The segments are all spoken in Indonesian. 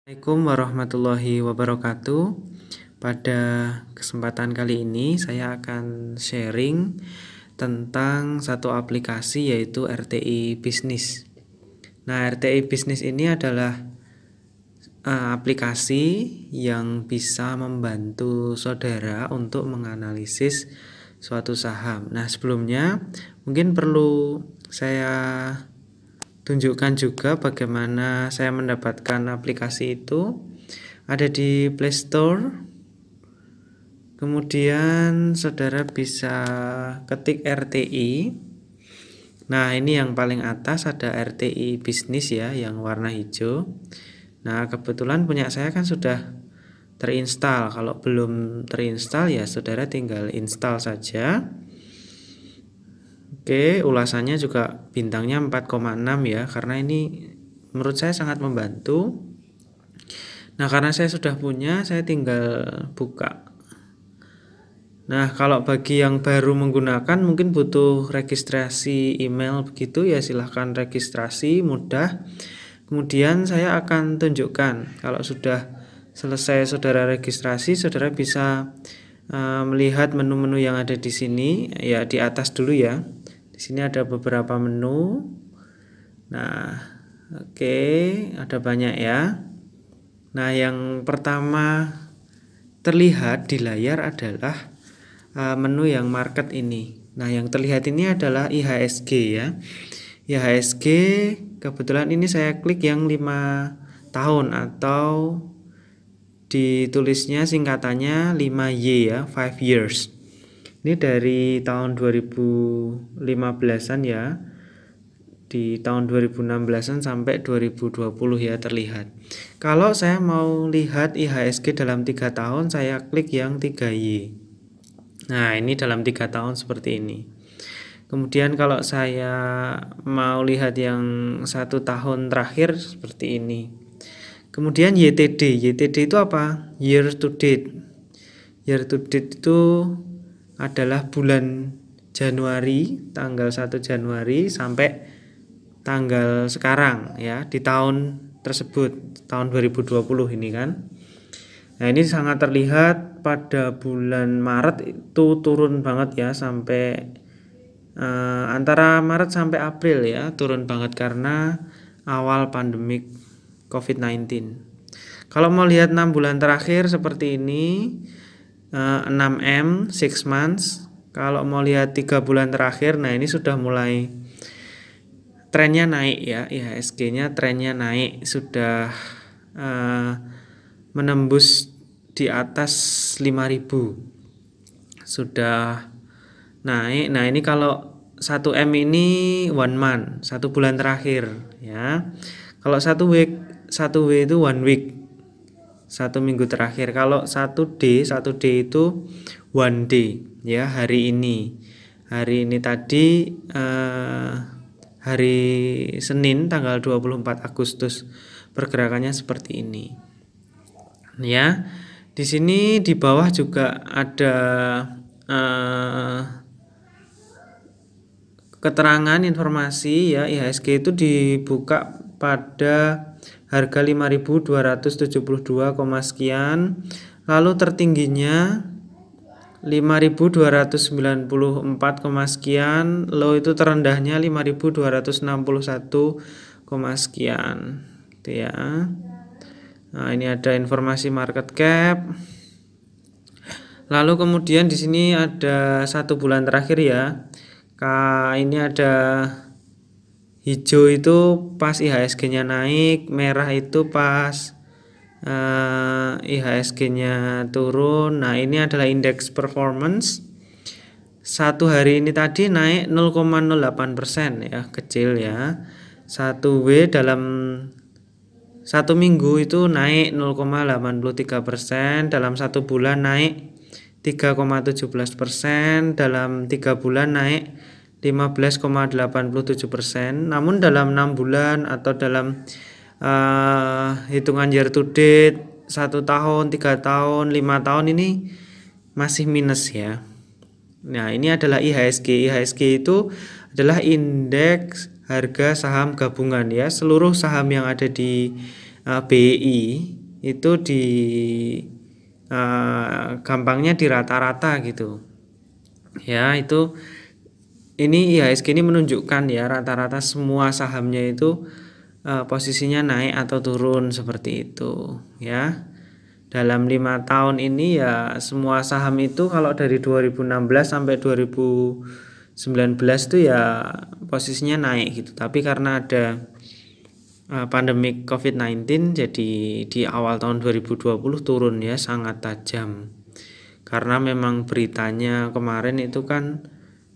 Assalamualaikum warahmatullahi wabarakatuh. Pada kesempatan kali ini saya akan sharing tentang satu aplikasi yaitu RTI Bisnis. Nah, RTI Bisnis ini adalah aplikasi yang bisa membantu saudara untuk menganalisis suatu saham. Nah, sebelumnya mungkin perlu saya tunjukkan juga bagaimana saya mendapatkan aplikasi itu. Ada di Play Store. Kemudian saudara bisa ketik RTI. Nah, ini yang paling atas ada RTI Bisnis ya, yang warna hijau. Nah, kebetulan punya saya kan sudah terinstall. Kalau belum terinstall ya saudara tinggal install saja. Oke, ulasannya juga bintangnya 4,6 ya, karena ini menurut saya sangat membantu. Nah, karena saya sudah punya, saya tinggal buka. Nah, kalau bagi yang baru menggunakan mungkin butuh registrasi email begitu ya, silahkan registrasi, mudah. Kemudian saya akan tunjukkan kalau sudah selesai saudara registrasi, saudara bisa melihat menu-menu yang ada di sini ya, di atas dulu ya. Di sini ada beberapa menu. Nah, oke, ada banyak ya. Nah, yang pertama terlihat di layar adalah menu yang market ini. Nah, yang terlihat ini adalah IHSG ya. IHSG kebetulan ini saya klik yang 5 tahun atau ditulisnya singkatannya 5Y ya, 5 years. Ini dari tahun 2015-an ya. Di tahun 2016-an sampai 2020 ya terlihat. Kalau saya mau lihat IHSG dalam 3 tahun, saya klik yang 3Y. Nah, ini dalam 3 tahun seperti ini. Kemudian kalau saya mau lihat yang 1 tahun terakhir seperti ini. Kemudian YTD. YTD itu apa? Year to date. Year to date itu adalah bulan Januari, tanggal 1 Januari sampai tanggal sekarang ya, di tahun tersebut, tahun 2020 ini kan. Nah, ini sangat terlihat pada bulan Maret itu turun banget ya, sampai antara Maret sampai April ya, turun banget karena awal pandemik COVID-19. Kalau mau lihat 6 bulan terakhir seperti ini, 6M 6 months. Kalau mau lihat 3 bulan terakhir, nah ini sudah mulai trennya naik ya, IHSG-nya trennya naik, sudah menembus di atas 5.000, sudah naik. Nah, ini kalau 1M ini 1 month, 1 bulan terakhir ya. Kalau 1 week, 1W itu 1 week, 1 minggu terakhir. Kalau 1D itu 1 day ya, hari ini. Hari ini tadi hari Senin tanggal 24 Agustus pergerakannya seperti ini. Ya. Di sini di bawah juga ada keterangan informasi ya, IHSG itu dibuka pada harga 5.272, sekian. Lalu tertingginya 5.294, sekian. Low itu terendahnya 5.261, sekian. Gitu ya. Nah, ini ada informasi market cap. Lalu kemudian di sini ada 1 bulan terakhir ya. Ini ada hijau itu pas IHSG-nya naik, merah itu pas IHSG-nya turun. Nah, ini adalah indeks performance. 1 hari ini tadi naik 0,08% ya, kecil ya. 1W dalam 1 minggu itu naik 0,83%, dalam 1 bulan naik 3,17%, dalam 3 bulan naik 15,87%. Namun dalam 6 bulan atau dalam hitungan year to date 1 tahun, 3 tahun, 5 tahun ini masih minus ya. Nah, ini adalah IHSG. IHSG itu adalah indeks harga saham gabungan ya, seluruh saham yang ada di BI itu di gampangnya di rata-rata gitu. Ya, itu ini IHSG ini menunjukkan ya rata-rata semua sahamnya itu posisinya naik atau turun seperti itu ya. Dalam 5 tahun ini ya semua saham itu kalau dari 2016 sampai 2019 itu ya posisinya naik gitu. Tapi karena ada pandemi COVID-19 jadi di awal tahun 2020 turun ya sangat tajam. Karena memang beritanya kemarin itu kan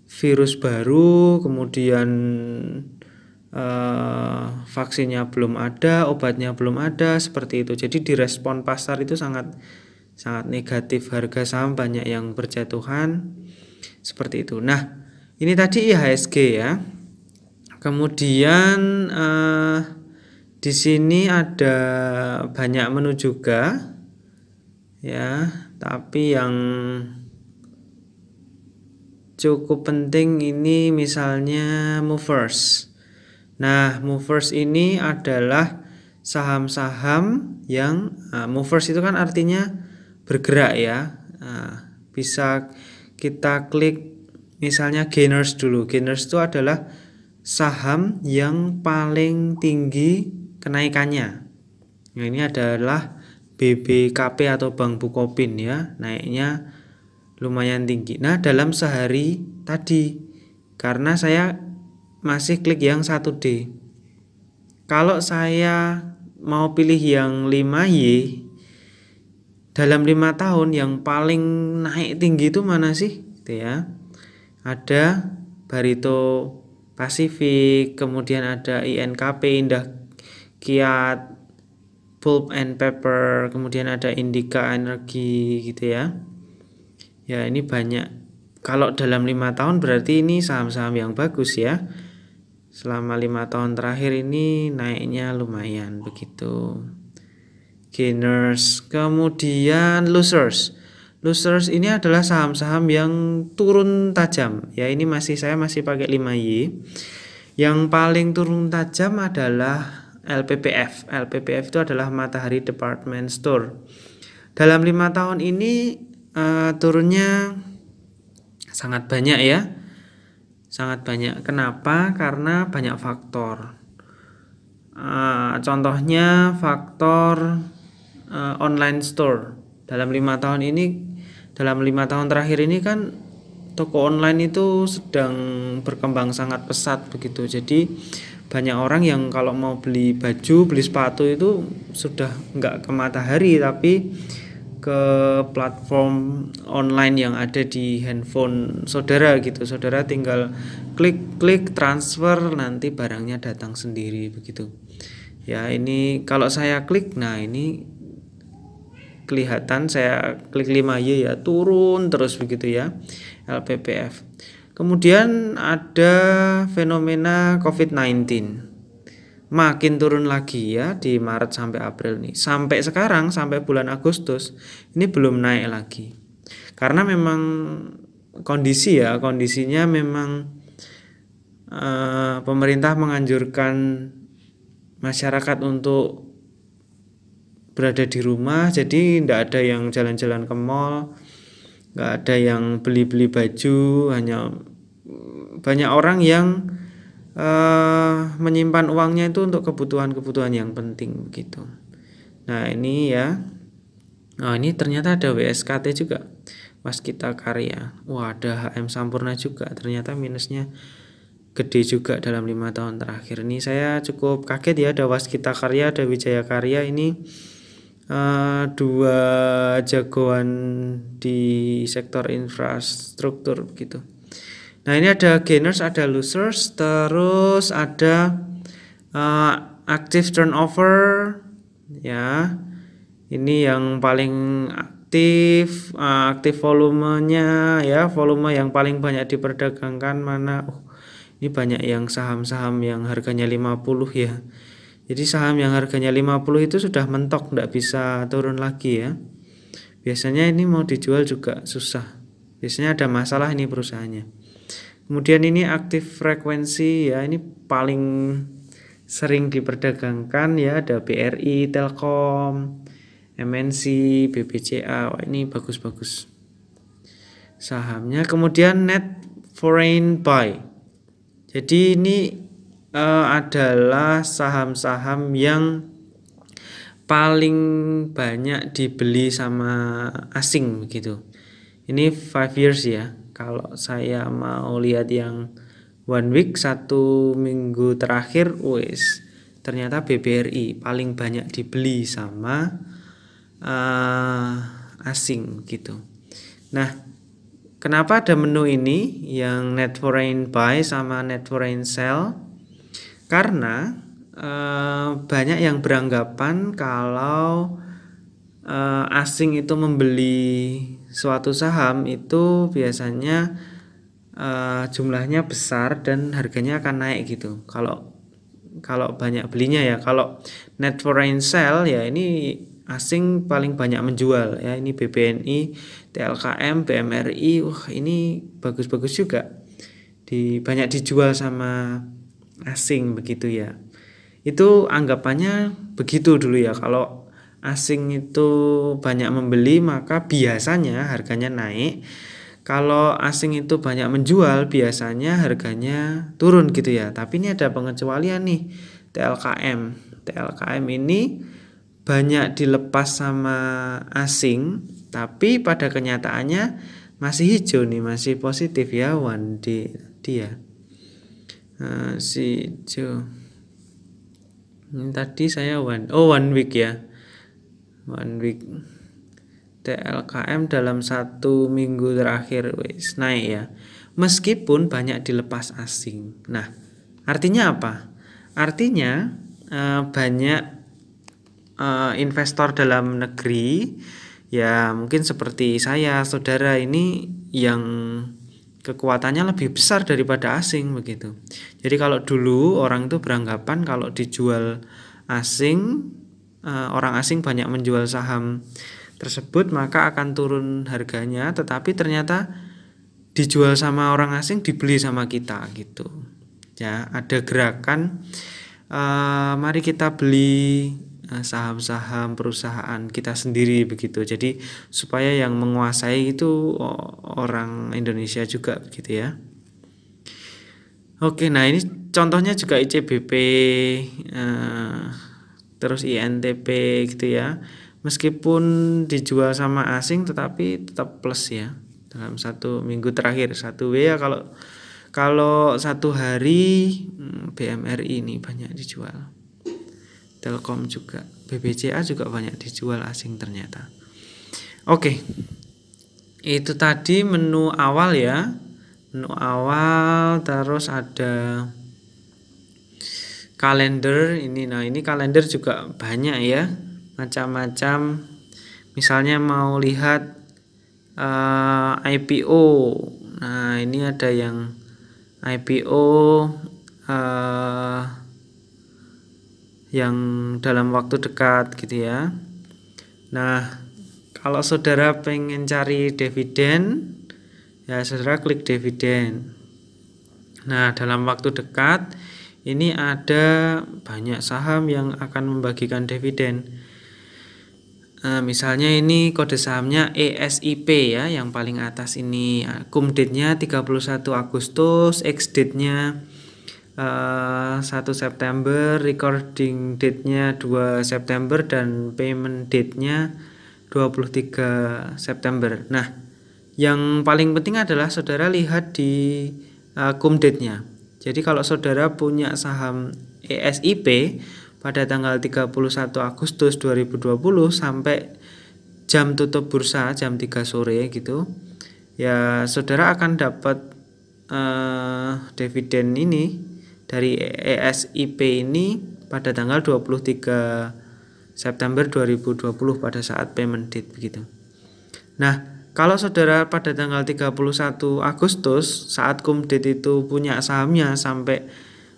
virus baru, kemudian vaksinnya belum ada, obatnya belum ada, seperti itu. Jadi direspon pasar itu sangat negatif, harga saham banyak yang berjatuhan seperti itu. Nah, ini tadi IHSG ya. Kemudian di sini ada banyak menu juga ya, tapi yang cukup penting ini misalnya movers. Nah, movers ini adalah saham-saham yang movers itu kan artinya bergerak ya. Bisa kita klik misalnya gainers dulu. Gainers itu adalah saham yang paling tinggi kenaikannya. Nah, ini adalah BBKP atau Bank Bukopin ya, naiknya lumayan tinggi. Nah, dalam sehari tadi, karena saya masih klik yang 1D. Kalau saya mau pilih yang 5Y, dalam 5 tahun yang paling naik tinggi itu mana sih? Gitu ya. Ada Barito Pacific, kemudian ada INKP, Indah Kiat, Pulp and Paper, kemudian ada Indika Energi gitu ya. Ya, ini banyak. Kalau dalam 5 tahun berarti ini saham-saham yang bagus ya. Selama 5 tahun terakhir ini naiknya lumayan begitu. Gainers, kemudian losers. Losers ini adalah saham-saham yang turun tajam. Ya, ini saya masih pakai 5Y. Yang paling turun tajam adalah LPPF. LPPF itu adalah Matahari Department Store. Dalam 5 tahun ini turunnya sangat banyak ya. Sangat banyak. Kenapa? Karena banyak faktor. Contohnya faktor online store. Dalam 5 tahun ini, dalam 5 tahun terakhir ini kan toko online itu sedang berkembang sangat pesat begitu. Jadi banyak orang yang kalau mau beli baju, beli sepatu itu sudah nggak ke Matahari tapi ke platform online yang ada di handphone saudara gitu. Saudara tinggal klik transfer, nanti barangnya datang sendiri begitu. Ya, ini kalau saya klik, nah ini kelihatan saya klik 5Y ya turun terus begitu ya LPPF. Kemudian ada fenomena COVID-19. Makin turun lagi ya di Maret sampai April nih. Sampai sekarang, sampai bulan Agustus ini belum naik lagi. Karena memang kondisinya memang pemerintah menganjurkan masyarakat untuk berada di rumah. Jadi tidak ada yang jalan-jalan ke mall, nggak ada yang beli-beli baju, hanya banyak orang yang menyimpan uangnya itu untuk kebutuhan-kebutuhan yang penting begitu. Nah, ini ya. Nah, ini ternyata ada WSKT juga, Waskita Karya. Wah, ada HM Sampurna juga. Ternyata minusnya gede juga dalam 5 tahun terakhir. Ini saya cukup kaget ya, ada Waskita Karya, ada Wijaya Karya. Ini dua jagoan di sektor infrastruktur begitu. Nah, ini ada gainers, ada losers, terus ada active turnover ya. Ini yang paling aktif, aktif volumenya ya, volume yang paling banyak diperdagangkan mana? Ini banyak yang saham-saham yang harganya 50 ya. Jadi saham yang harganya 50 itu sudah mentok, tidak bisa turun lagi ya. Biasanya ini mau dijual juga susah. Biasanya ada masalah ini perusahaannya. Kemudian ini aktif frekuensi ya, ini paling sering diperdagangkan ya, ada BRI, Telkom, MNC, BBCA, wah, ini bagus-bagus sahamnya. Kemudian net foreign buy. Jadi ini adalah saham-saham yang paling banyak dibeli sama asing begitu. Ini 5 years ya. Kalau saya mau lihat yang 1 week, 1 minggu terakhir, wes ternyata BBRI paling banyak dibeli sama asing gitu. Nah, kenapa ada menu ini yang net foreign buy sama net foreign sell? Karena banyak yang beranggapan kalau asing itu membeli suatu saham itu biasanya jumlahnya besar dan harganya akan naik gitu. Kalau banyak belinya ya. Kalau net foreign sell ya ini asing paling banyak menjual ya. Ini BBNI, TLKM, BMRI, wah ini bagus-bagus juga. Banyak dijual sama asing begitu ya. Itu anggapannya begitu dulu ya. Kalau asing itu banyak membeli maka biasanya harganya naik. Kalau asing itu banyak menjual biasanya harganya turun gitu ya. Tapi ini ada pengecualian nih, TLKM. TLKM ini banyak dilepas sama asing, tapi pada kenyataannya masih hijau nih, masih positif ya, one day dia. Si hijau. Ini tadi saya one week ya. 1 week. TLKM dalam 1 minggu terakhir wis naik ya, meskipun banyak dilepas asing. Nah, artinya apa? Artinya banyak investor dalam negeri ya, mungkin seperti saya, saudara ini yang kekuatannya lebih besar daripada asing begitu. Jadi kalau dulu orang itu beranggapan kalau dijual asing, orang asing banyak menjual saham tersebut maka akan turun harganya, tetapi ternyata dijual sama orang asing dibeli sama kita gitu ya. Ada gerakan mari kita beli saham-saham perusahaan kita sendiri begitu. Jadi supaya yang menguasai itu orang Indonesia juga begitu ya. Oke, nah ini contohnya juga ICBP, terus INTP gitu ya. Meskipun dijual sama asing tetapi tetap plus ya dalam 1 minggu terakhir. 1W ya, kalau 1 hari BMRI ini banyak dijual. Telkom juga, BBCA juga banyak dijual asing ternyata. Oke. Itu tadi menu awal ya. Menu awal, terus ada kalender ini. Nah, ini kalender juga banyak ya. Macam-macam, misalnya mau lihat IPO. Nah, ini ada yang IPO yang dalam waktu dekat gitu ya. Nah, kalau saudara pengen cari dividen ya, saudara klik dividen. Nah, dalam waktu dekat ini ada banyak saham yang akan membagikan dividen. Misalnya ini kode sahamnya ESIP ya, yang paling atas ini. Cum date-nya 31 Agustus, ex date-nya 1 September, recording date-nya 2 September, dan payment date-nya 23 September. Nah, yang paling penting adalah saudara lihat di cum date-nya. Jadi kalau saudara punya saham ESIP pada tanggal 31 Agustus 2020 sampai jam tutup bursa jam 3 sore gitu, ya saudara akan dapat dividen ini dari ESIP ini pada tanggal 23 September 2020 pada saat payment date begitu. Nah, kalau saudara pada tanggal 31 Agustus saat cum date itu punya sahamnya sampai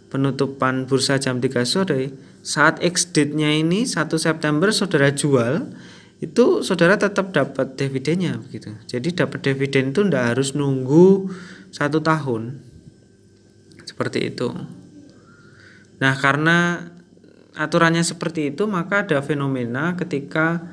penutupan bursa jam 3 sore, saat ex date-nya ini 1 September saudara jual, itu saudara tetap dapat dividennya begitu. Jadi dapat dividen itu tidak harus nunggu 1 tahun seperti itu. Nah, karena aturannya seperti itu, maka ada fenomena ketika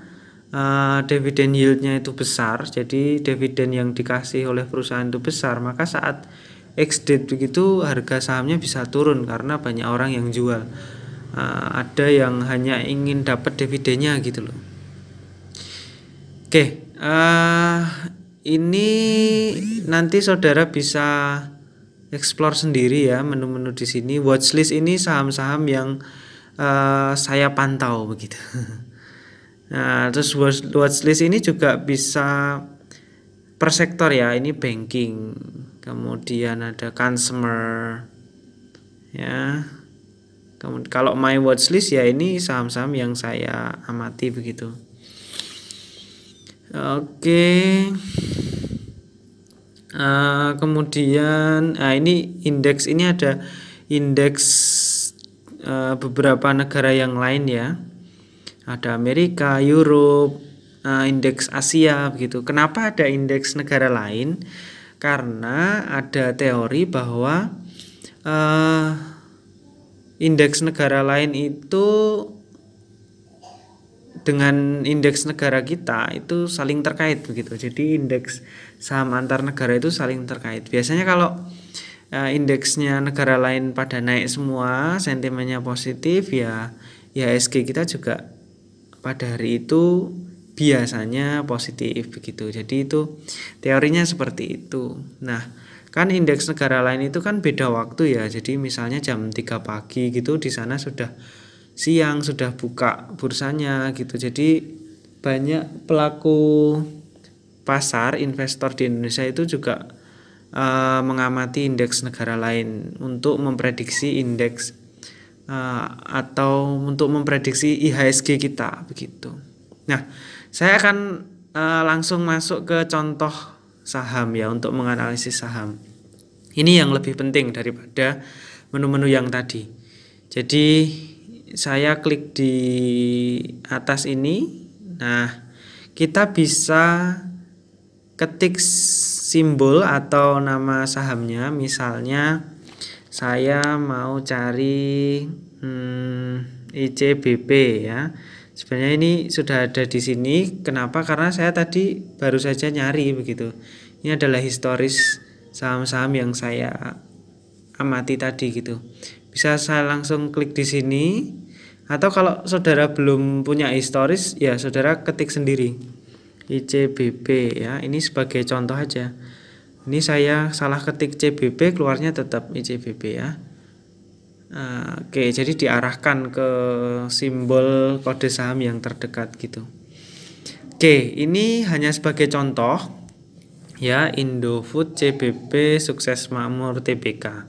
dividen yieldnya itu besar, jadi dividen yang dikasih oleh perusahaan itu besar, maka saat ex-date begitu harga sahamnya bisa turun karena banyak orang yang jual. Ada yang hanya ingin dapat dividennya gitu loh. Oke, ini nanti saudara bisa explore sendiri ya menu-menu di sini. Watchlist ini saham-saham yang saya pantau begitu. Nah, terus watchlist ini juga bisa per sektor ya. Ini banking, kemudian ada consumer, ya. Kemudian kalau my watchlist ya ini saham-saham yang saya amati begitu. Oke. Kemudian ini indeks, ini ada indeks beberapa negara yang lain ya. Ada Amerika, Europe, indeks Asia begitu. Kenapa ada indeks negara lain? Karena ada teori bahwa indeks negara lain itu dengan indeks negara kita itu saling terkait begitu. Jadi indeks saham antar negara itu saling terkait. Biasanya kalau indeksnya negara lain pada naik semua, sentimennya positif ya IHSG kita juga pada hari itu biasanya positif begitu. Jadi itu teorinya seperti itu. Nah, kan indeks negara lain itu kan beda waktu ya. Jadi misalnya jam 3 pagi gitu di sana sudah siang, sudah buka bursanya gitu. Jadi banyak pelaku pasar, investor di Indonesia itu juga mengamati indeks negara lain untuk memprediksi indeks atau untuk memprediksi IHSG kita begitu. Nah, saya akan langsung masuk ke contoh saham ya untuk menganalisis saham. Ini yang lebih penting daripada menu-menu yang tadi. Jadi saya klik di atas ini. Nah, kita bisa ketik simbol atau nama sahamnya. Misalnya saya mau cari ICBP ya. Sebenarnya ini sudah ada di sini. Kenapa? Karena saya tadi baru saja nyari begitu. Ini adalah historis saham-saham yang saya amati tadi gitu. Bisa saya langsung klik di sini. Atau kalau saudara belum punya historis ya saudara ketik sendiri ICBP ya. Ini sebagai contoh aja. Ini saya salah ketik CBP, keluarnya tetap ICBP ya. Oke, jadi diarahkan ke simbol kode saham yang terdekat gitu. Oke, ini hanya sebagai contoh ya. Indofood, CBP, Sukses Makmur, TBK.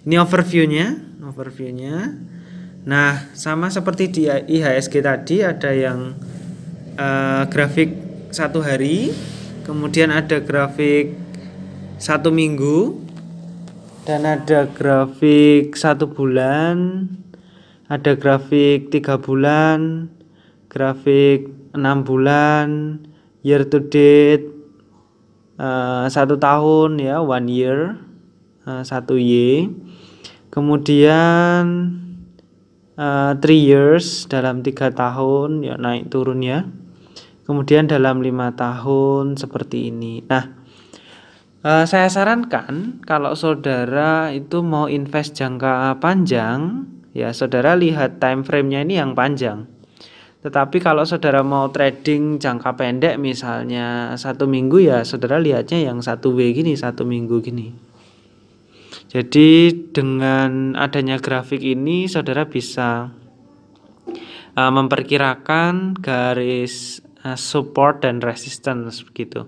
Ini overviewnya. Nah, sama seperti di IHSG tadi ada yang grafik 1 hari, kemudian ada grafik 1 minggu, dan ada grafik 1 bulan, ada grafik 3 bulan, grafik 6 bulan, year to date 1 tahun ya, 1 year, 1Y, kemudian 3 years dalam 3 tahun ya, naik turun ya, kemudian dalam 5 tahun seperti ini. Nah, saya sarankan kalau saudara itu mau invest jangka panjang ya saudara lihat time frame-nya ini yang panjang. Tetapi kalau saudara mau trading jangka pendek misalnya 1 minggu ya saudara lihatnya yang 1W gini, 1 minggu gini. Jadi dengan adanya grafik ini saudara bisa memperkirakan garis support dan resistance begitu.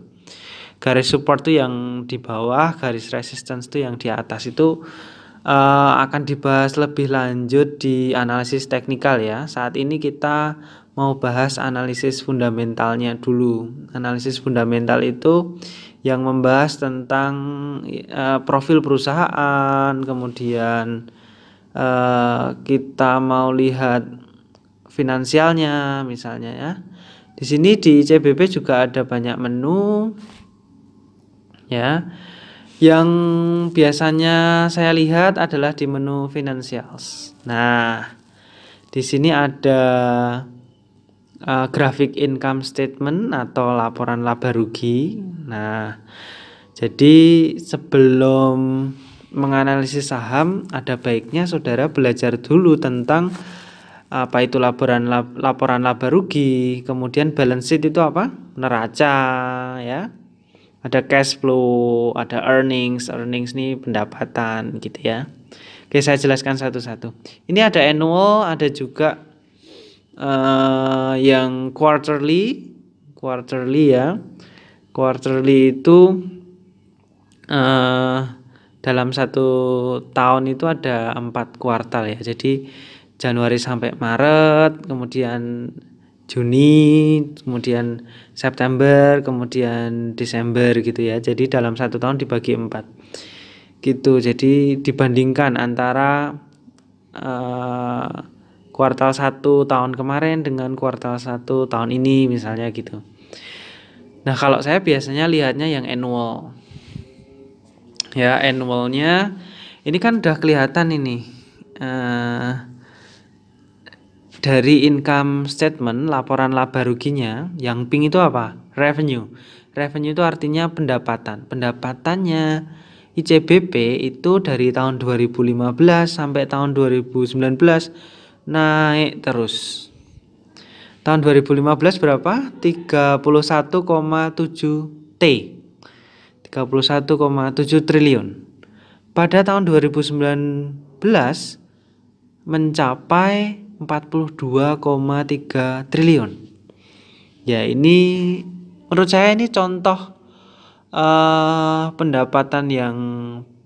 Garis support itu yang di bawah, garis resistance itu yang di atas. Itu akan dibahas lebih lanjut di analisis teknikal ya. Saat ini kita mau bahas analisis fundamentalnya dulu. Analisis fundamental itu yang membahas tentang profil perusahaan, kemudian kita mau lihat finansialnya misalnya ya. Di sini di CBP juga ada banyak menu ya. Yang biasanya saya lihat adalah di menu financials. Nah, di sini ada grafik income statement atau laporan laba rugi. Nah, jadi sebelum menganalisis saham, ada baiknya saudara belajar dulu tentang apa itu laporan laba rugi, kemudian balance sheet itu apa? Neraca, ya. Ada cash flow, ada earnings nih pendapatan gitu ya. Oke, saya jelaskan satu-satu. Ini ada annual, ada juga yang quarterly ya. Quarterly itu dalam satu tahun itu ada 4 kuartal ya. Jadi Januari sampai Maret, kemudian Juni, kemudian September, kemudian Desember gitu ya. Jadi dalam satu tahun dibagi 4 gitu. Jadi dibandingkan antara kuartal 1 tahun kemarin dengan kuartal 1 tahun ini misalnya gitu. Nah, kalau saya biasanya lihatnya yang annual. Ya, annualnya ini kan udah kelihatan ini dari income statement, laporan laba ruginya, yang pink itu apa? Revenue. Revenue itu artinya pendapatan. Pendapatannya ICBP itu dari tahun 2015 sampai tahun 2019 naik terus. Tahun 2015 berapa? 31,7 T. 31,7 triliun. Pada tahun 2019 mencapai 42,3 triliun. Ya, ini menurut saya ini contoh pendapatan yang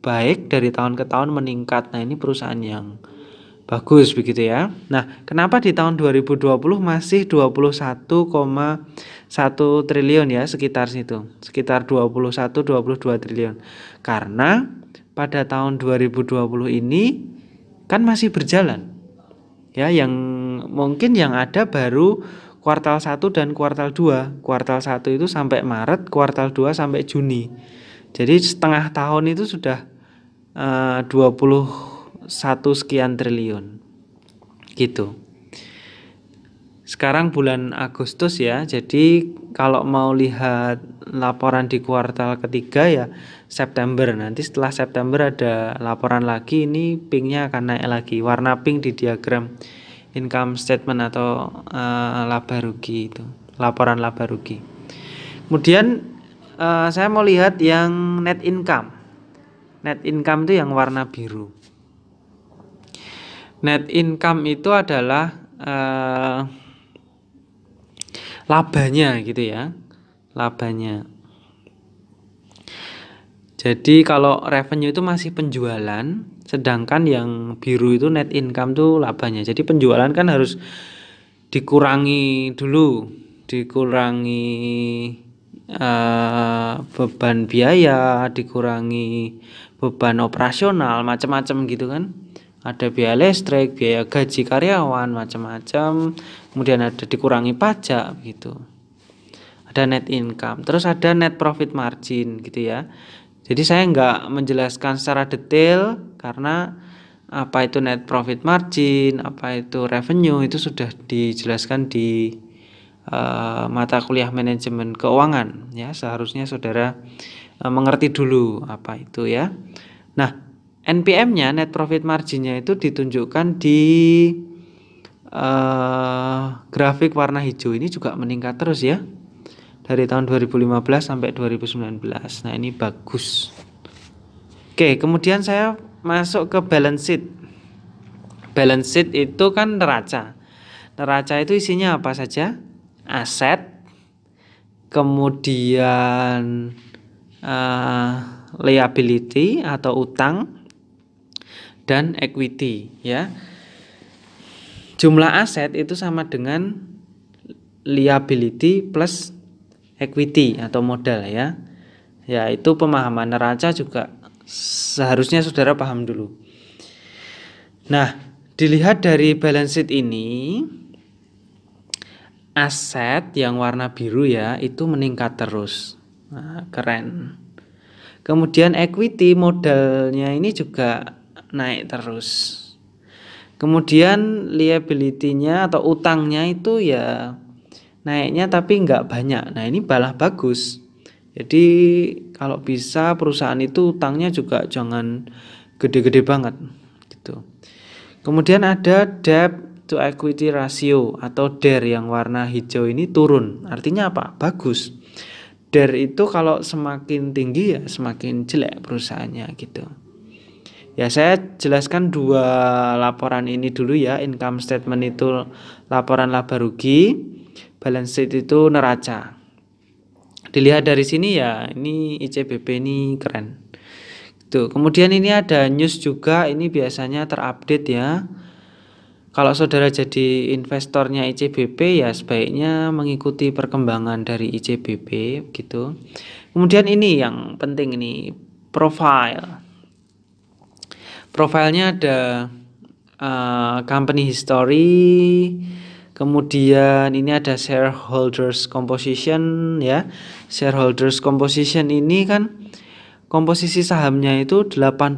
baik dari tahun ke tahun meningkat. Nah, ini perusahaan yang bagus begitu ya. Nah, kenapa di tahun 2020 masih 21,1 triliun ya, sekitar situ. Sekitar 21-22 triliun. Karena pada tahun 2020 ini kan masih berjalan. Ya, yang mungkin yang ada baru kuartal 1 dan kuartal 2. Kuartal 1 itu sampai Maret, kuartal 2 sampai Juni. Jadi setengah tahun itu sudah 21 sekian triliun. Gitu. Sekarang bulan Agustus ya. Jadi kalau mau lihat laporan di kuartal ketiga ya September. Nanti setelah September ada laporan lagi, ini pinknya akan naik lagi. Warna pink di diagram income statement atau laba rugi itu. Laporan laba rugi. Kemudian saya mau lihat yang net income. Net income itu yang warna biru. Net income itu adalah labanya gitu ya. Labanya. Jadi kalau revenue itu masih penjualan, sedangkan yang biru itu net income tuh labanya. Jadi penjualan kan harus dikurangi dulu, dikurangi beban biaya, dikurangi beban operasional, macam-macam gitu kan. Ada biaya listrik, biaya gaji karyawan, macam-macam. Kemudian ada dikurangi pajak gitu. Ada net income, terus ada net profit margin gitu ya. Jadi saya nggak menjelaskan secara detail karena apa itu net profit margin, apa itu revenue, itu sudah dijelaskan di mata kuliah manajemen keuangan ya. Seharusnya saudara mengerti dulu apa itu ya. Nah, NPM-nya, net profit margin-nya itu ditunjukkan di grafik warna hijau. Ini juga meningkat terus ya. Dari tahun 2015 sampai 2019. Nah, ini bagus. Oke, kemudian saya masuk ke balance sheet. Balance sheet itu kan neraca. Neraca itu isinya apa saja? Aset, kemudian liability atau utang, dan equity ya. Jumlah aset itu sama dengan liability plus equity atau modal ya. Ya, itu pemahaman neraca juga seharusnya saudara paham dulu. Nah, dilihat dari balance sheet ini, aset yang warna biru ya itu meningkat terus. Nah, keren. Kemudian equity modalnya ini juga naik terus. Kemudian liability-nya atau utangnya itu ya naiknya tapi nggak banyak. Nah, ini malah bagus. Jadi kalau bisa perusahaan itu utangnya juga jangan gede-gede banget gitu. Kemudian ada debt to equity ratio atau DER yang warna hijau ini turun. Artinya apa? Bagus. DER itu kalau semakin tinggi ya semakin jelek perusahaannya gitu. Ya, saya jelaskan dua laporan ini dulu ya. Income statement itu laporan laba rugi, balance sheet itu neraca. Dilihat dari sini ya, ini ICBP ini keren. Tuh, kemudian ini ada news juga, ini biasanya terupdate ya. Kalau saudara jadi investornya ICBP ya sebaiknya mengikuti perkembangan dari ICBP gitu. Kemudian ini yang penting ini, profile. Profilnya ada company history, kemudian ini ada shareholders composition ya. Shareholders composition ini kan komposisi sahamnya itu 80%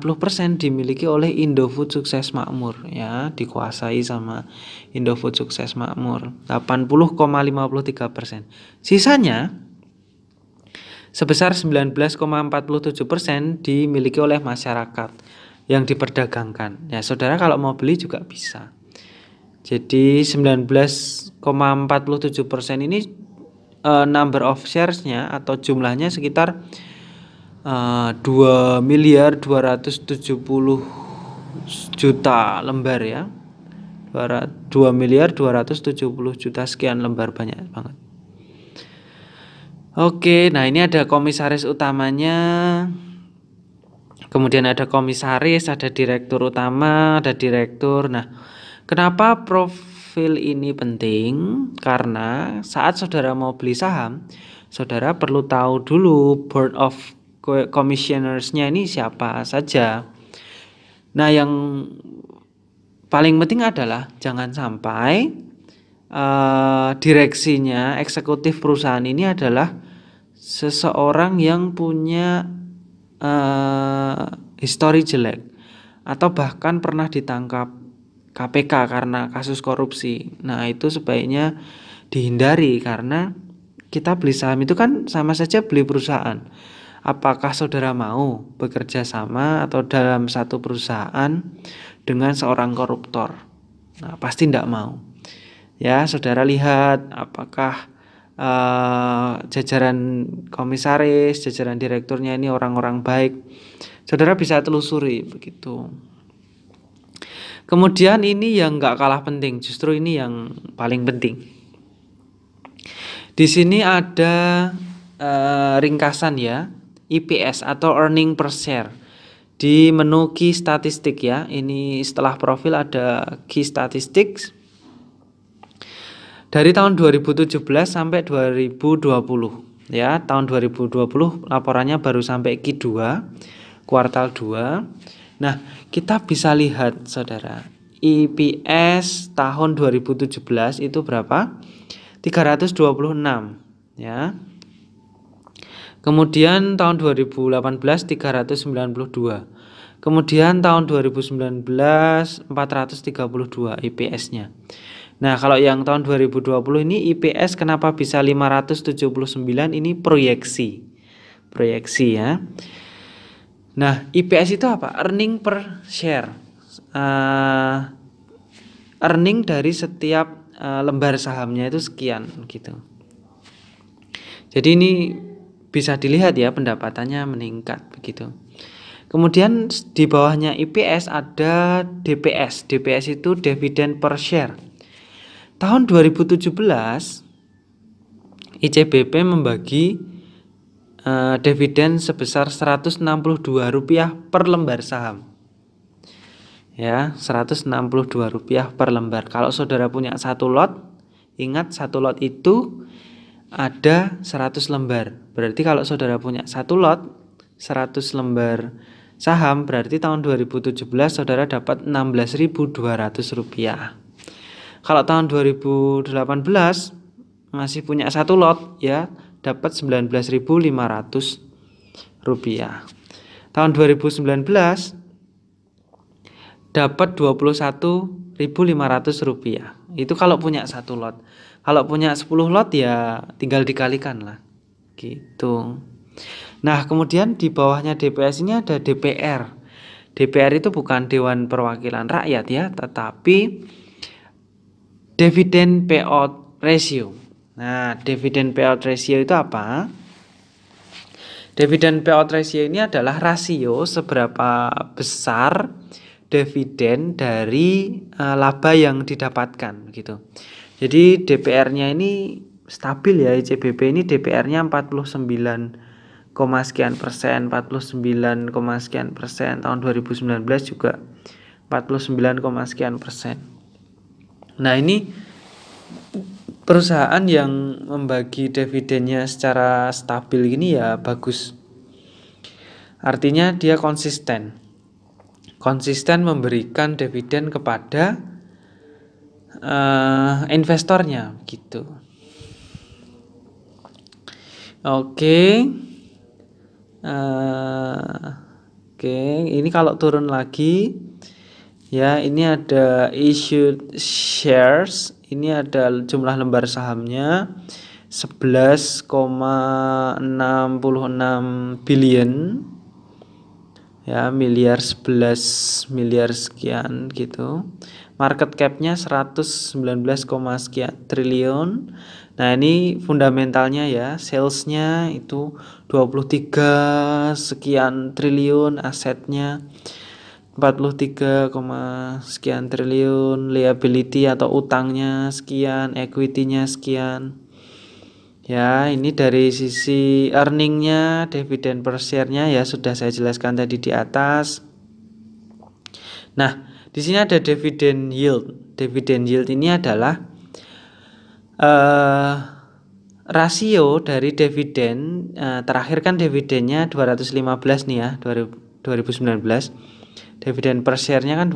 dimiliki oleh Indofood Sukses Makmur ya, dikuasai sama Indofood Sukses Makmur 80,53%. Sisanya sebesar 19,47% dimiliki oleh masyarakat yang diperdagangkan. Ya, saudara kalau mau beli juga bisa. Jadi 19,47% ini number of shares-nya atau jumlahnya sekitar 2.270 juta lembar ya. 2.270 juta sekian lembar, banyak banget. Oke, nah ini ada komisaris utamanya. Kemudian ada komisaris, ada direktur utama, ada direktur. Nah, kenapa profil ini penting? Karena saat saudara mau beli saham, saudara perlu tahu dulu board of commissioners-nya ini siapa saja. Nah, yang paling penting adalah jangan sampai direksinya, eksekutif perusahaan ini adalah seseorang yang punya histori jelek atau bahkan pernah ditangkap KPK karena kasus korupsi. Nah, itu sebaiknya dihindari karena kita beli saham itu kan sama saja beli perusahaan. Apakah saudara mau bekerja sama atau dalam satu perusahaan dengan seorang koruptor? Nah, pasti tidak mau. Ya, saudara lihat apakah jajaran komisaris, jajaran direkturnya ini orang-orang baik. Saudara bisa telusuri begitu. Kemudian ini yang nggak kalah penting, justru ini yang paling penting. Di sini ada ringkasan ya, EPS atau earning per share di menu key statistik ya. Ini setelah profil ada key statistics. Dari tahun 2017 sampai 2020 ya, tahun 2020 laporannya baru sampai Q2, kuartal 2. Nah, kita bisa lihat saudara, EPS tahun 2017 itu berapa? 326 ya. Kemudian tahun 2018 392. Kemudian tahun 2019 432 EPS-nya. Nah, kalau yang tahun 2020 ini IPS kenapa bisa 579? Ini proyeksi ya. Nah, IPS itu apa? Earning per share. Earning dari setiap lembar sahamnya itu sekian gitu. Jadi ini bisa dilihat ya, pendapatannya meningkat begitu. Kemudian di bawahnya IPS ada DPS. DPS itu dividen per share. Tahun 2017 ICBP membagi dividen sebesar Rp162 per lembar saham. Ya, Rp162 per lembar. Kalau saudara punya satu lot, ingat satu lot itu ada 100 lembar. Berarti kalau saudara punya satu lot 100 lembar saham, berarti tahun 2017 saudara dapat Rp16.200. Kalau tahun 2018 masih punya satu lot ya, dapat Rp19.500. Tahun 2019 dapat Rp21.500. Itu kalau punya satu lot. Kalau punya 10 lot ya tinggal dikalikan lah. Gitu. Nah, kemudian di bawahnya DPS ini ada DPR. DPR itu bukan Dewan Perwakilan Rakyat ya, tetapi Dividend Payout Ratio. Nah, Dividend Payout Ratio itu apa? Dividend Payout Ratio ini adalah rasio seberapa besar dividen dari laba yang didapatkan gitu. Jadi DPR-nya ini stabil ya, ICBP ini DPR-nya 49, sekian persen, 49, sekian persen, tahun 2019 juga 49, sekian persen. Nah, ini perusahaan yang membagi dividennya secara stabil gini ya bagus. Artinya dia konsisten memberikan dividen kepada investornya gitu. Oke, ini kalau turun lagi ya, ini ada issued shares, ini ada jumlah lembar sahamnya 11,66 billion ya, miliar 11 miliar sekian gitu. Market cap-nya 119, sekian triliun. Nah, ini fundamentalnya ya, salesnya itu 23 sekian triliun, asetnya 43, sekian triliun, liability atau utangnya sekian, equity-nya sekian. Ya, ini dari sisi earningnya, dividen per share-nya ya sudah saya jelaskan tadi di atas. Nah, di sini ada dividend yield. Dividend yield ini adalah rasio dari dividen, terakhir kan dividennya 215 nih ya, 2019. Dividen per share-nya kan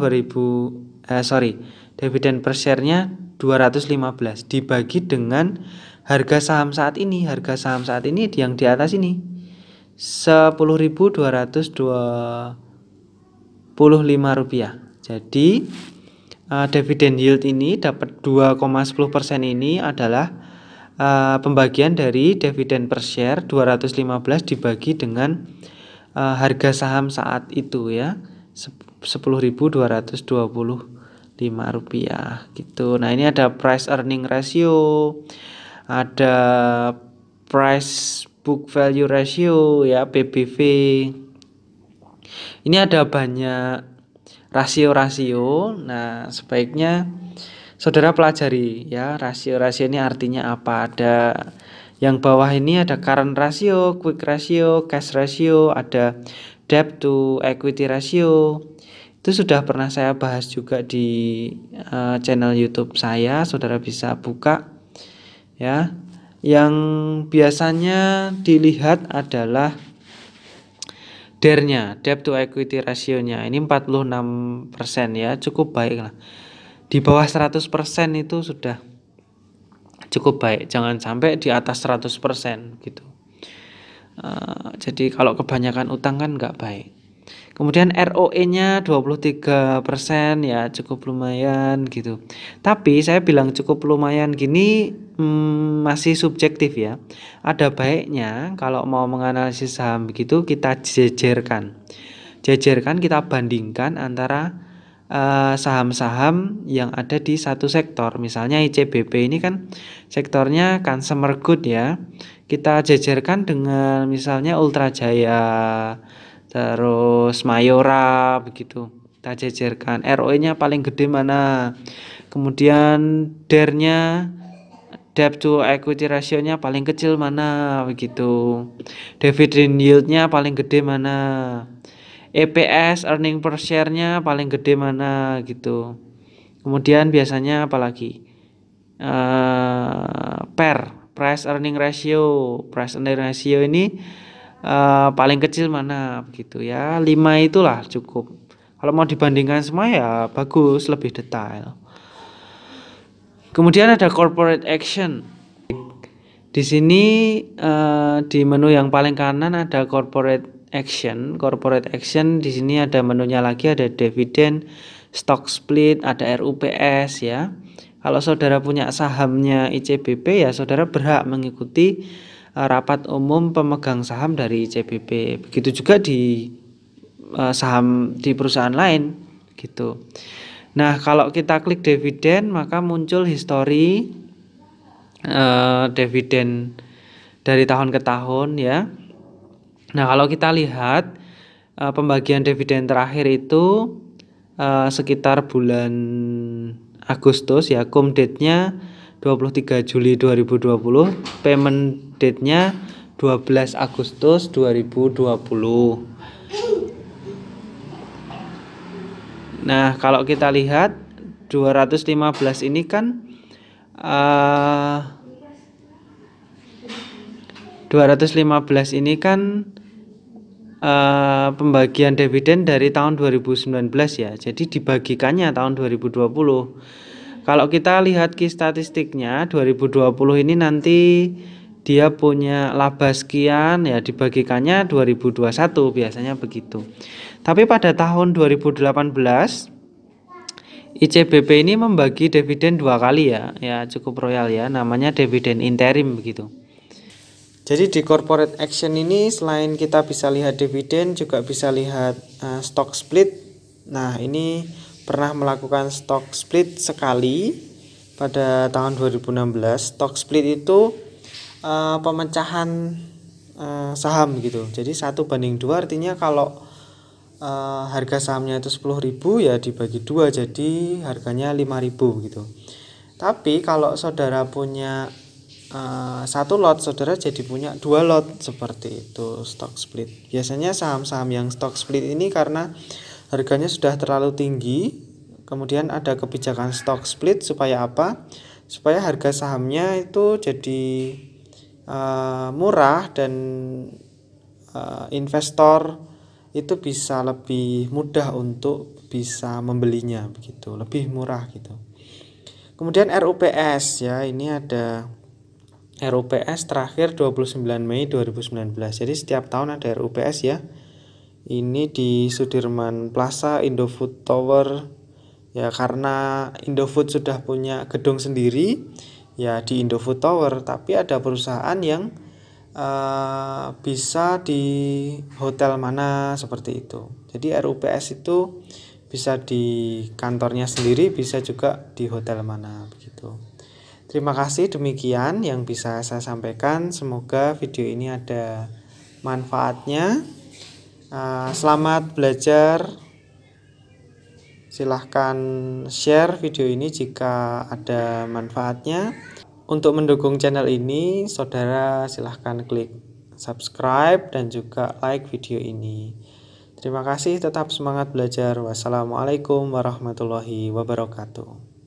dividen per share-nya 215 dibagi dengan harga saham saat ini. Harga saham saat ini yang di atas ini 10.225 rupiah. Jadi dividen yield ini dapat 2,10% ini adalah pembagian dari dividen per share 215 dibagi dengan harga saham saat itu ya, 10.225 rupiah gitu. Nah, ini ada price earning ratio, ada price book value ratio ya, PBV. Ini ada banyak rasio-rasio. Nah, sebaiknya saudara pelajari ya, rasio-rasio ini artinya apa. Ada yang bawah ini ada current ratio, quick ratio, cash ratio, ada debt to equity ratio. Itu sudah pernah saya bahas juga di channel YouTube saya, saudara bisa buka ya. Yang biasanya dilihat adalah DER-nya, debt to equity ratio-nya. Ini 46% ya, cukup baik lah. Di bawah 100% itu sudah cukup baik, jangan sampai di atas 100% gitu. Jadi kalau kebanyakan utang kan nggak baik. Kemudian ROE-nya 23% ya, cukup lumayan gitu. Tapi saya bilang cukup lumayan gini masih subjektif ya. Ada baiknya kalau mau menganalisis saham begitu kita jejerkan, kita bandingkan antara saham-saham yang ada di satu sektor. Misalnya ICBP ini kan sektornya consumer good ya, kita jejerkan dengan misalnya Ultra Jaya, terus Mayora begitu, kita jejerkan ROE-nya paling gede mana, kemudian DER-nya, debt to equity ratio-nya paling kecil mana begitu, dividend yield-nya paling gede mana, EPS earning per share-nya paling gede mana gitu. Kemudian biasanya apalagi price earning ratio ini paling kecil mana begitu ya. 5 itulah cukup. Kalau mau dibandingkan semua ya bagus, lebih detail. Kemudian ada corporate action. Di sini di menu yang paling kanan ada corporate action. Corporate action di sini ada menunya lagi, ada dividend, stock split, ada RUPS ya. Kalau saudara punya sahamnya ICBP ya saudara berhak mengikuti rapat umum pemegang saham dari ICBP. Begitu juga di saham di perusahaan lain gitu. Nah, kalau kita klik dividen maka muncul histori dividen dari tahun ke tahun ya. Nah, kalau kita lihat pembagian dividen terakhir itu sekitar bulan Agustus ya, cum date-nya 23 Juli 2020, payment date-nya 12 Agustus 2020. Nah, kalau kita lihat 215 ini kan 215 ini kan pembagian dividen dari tahun 2019 ya. Jadi dibagikannya tahun 2020. Kalau kita lihat statistiknya 2020 ini nanti dia punya laba sekian ya, dibagikannya 2021 biasanya begitu. Tapi pada tahun 2018 ICBP ini membagi dividen 2 kali ya. Ya cukup royal ya, namanya dividen interim begitu. Jadi di corporate action ini selain kita bisa lihat dividen juga bisa lihat stock split. Nah, ini pernah melakukan stock split sekali pada tahun 2016. Stock split itu pemecahan saham gitu. Jadi 1:2 artinya kalau harga sahamnya itu 10.000 ya dibagi 2 jadi harganya 5.000 gitu. Tapi kalau saudara punya satu lot, saudara jadi punya 2 lot seperti itu, stock split. Biasanya saham-saham yang stock split ini karena harganya sudah terlalu tinggi, kemudian ada kebijakan stock split supaya apa? Supaya harga sahamnya itu jadi murah dan investor itu bisa lebih mudah untuk bisa membelinya begitu, lebih murah gitu. Kemudian RUPS ya, ini ada RUPS terakhir 29 Mei 2019. Jadi setiap tahun ada RUPS ya. Ini di Sudirman Plaza Indofood Tower. Ya karena Indofood sudah punya gedung sendiri ya di Indofood Tower, tapi ada perusahaan yang bisa di hotel mana seperti itu. Jadi RUPS itu bisa di kantornya sendiri, bisa juga di hotel mana begitu. Terima kasih, demikian yang bisa saya sampaikan. Semoga video ini ada manfaatnya. Selamat belajar. Silahkan share video ini jika ada manfaatnya. Untuk mendukung channel ini, saudara silahkan klik subscribe dan juga like video ini. Terima kasih, tetap semangat belajar. Wassalamualaikum warahmatullahi wabarakatuh.